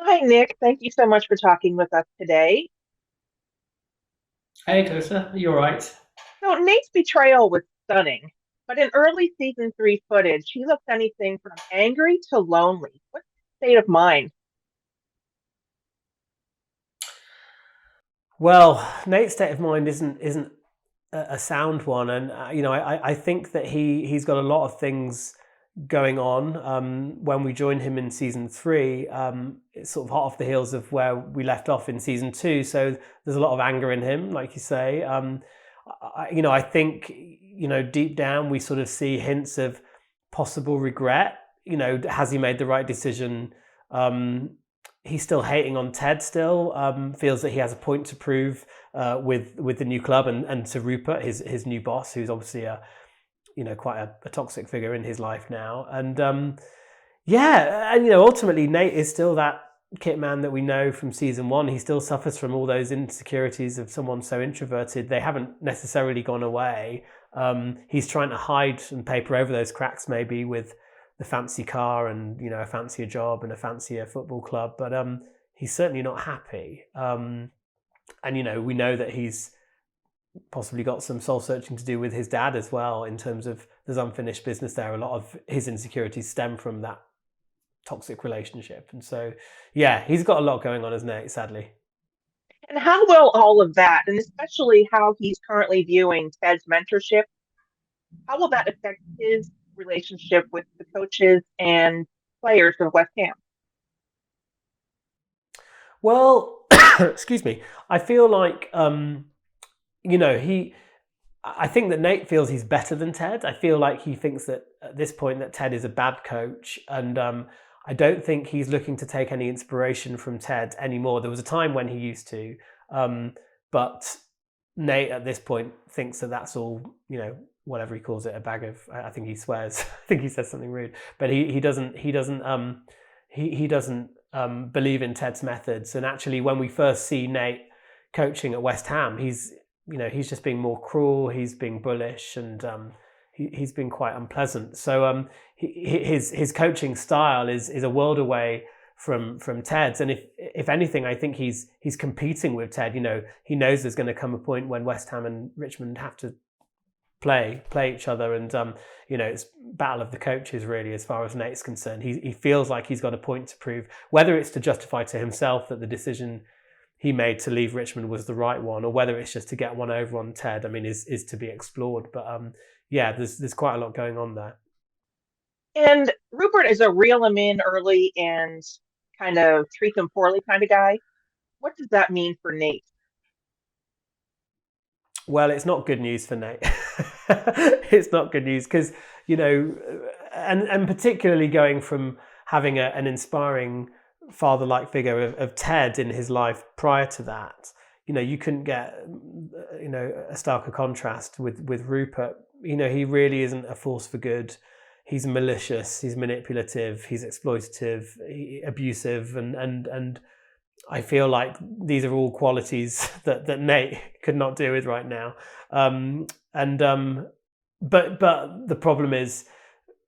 Hi, Nick. Thank you so much for talking with us today. Hey, Clarissa, you all right? So, Nate's betrayal was stunning, but in early season three footage, he looked anything from angry to lonely. What's his state of mind? Well, Nate's state of mind isn't a sound one, and I think that he's got a lot of things going on. When we joined him in season three, it's sort of hot off the heels of where we left off in season two. So there's a lot of anger in him, like you say. I think deep down we sort of see hints of possible regret. Has he made the right decision? Um, he's still hating on Ted. Still feels that he has a point to prove with the new club and to Rupert, his new boss, who's obviously quite a toxic figure in his life now. And yeah, and ultimately Nate is still that kit man that we know from season one. He still suffers from all those insecurities of someone so introverted. They haven't necessarily gone away. He's trying to hide and paper over those cracks maybe with the fancy car and a fancier job and a fancier football club, but he's certainly not happy. And we know that he's possibly got some soul searching to do with his dad as well, in terms of there's unfinished business there. A lot of his insecurities stem from that toxic relationship. And so, yeah, he's got a lot going on, isn't it? Sadly. And how will all of that, and especially how he's currently viewing Ted's mentorship, how will that affect his relationship with the coaches and players of West Ham? Well, excuse me. I feel like he. I think that Nate feels he's better than Ted. I feel like he thinks that at this point that Ted is a bad coach, and I don't think he's looking to take any inspiration from Ted anymore. There was a time when he used to, but Nate at this point thinks that that's all whatever he calls it, a bag of. I think he swears. I think he says something rude, but he doesn't believe in Ted's methods. And actually, when we first see Nate coaching at West Ham, he's just being more cruel. He's being bullish, and he's been quite unpleasant. So his coaching style is a world away from Ted's. And if anything, I think he's competing with Ted. He knows there's going to come a point when West Ham and Richmond have to play each other, and it's battle of the coaches really, as far as Nate's concerned. He feels like he's got a point to prove, whether it's to justify to himself that the decision he made to leave Richmond was the right one, or whether it's just to get one over on Ted. I mean, is to be explored. But yeah, there's quite a lot going on there. And Rupert is a reel him in early and kind of treat them poorly kind of guy. What does that mean for Nate? Well, it's not good news for Nate. It's not good news because you know, and particularly going from having an inspiring father-like figure of Ted in his life prior to that. You couldn't get a starker contrast with Rupert. He really isn't a force for good. He's malicious. He's manipulative. He's exploitative, abusive, and I feel like these are all qualities that Nate could not do with right now. And but the problem is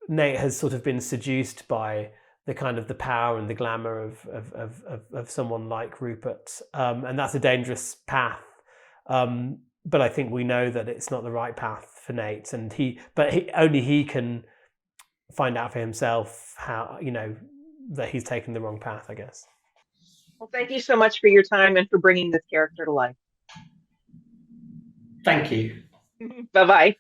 Nate has sort of been seduced by the kind of the power and the glamour of someone like Rupert, and that's a dangerous path. But I think we know that it's not the right path for Nate, and only he can find out for himself how that he's taken the wrong path, I guess. Well, thank you so much for your time and for bringing this character to life. Thank you. Bye bye.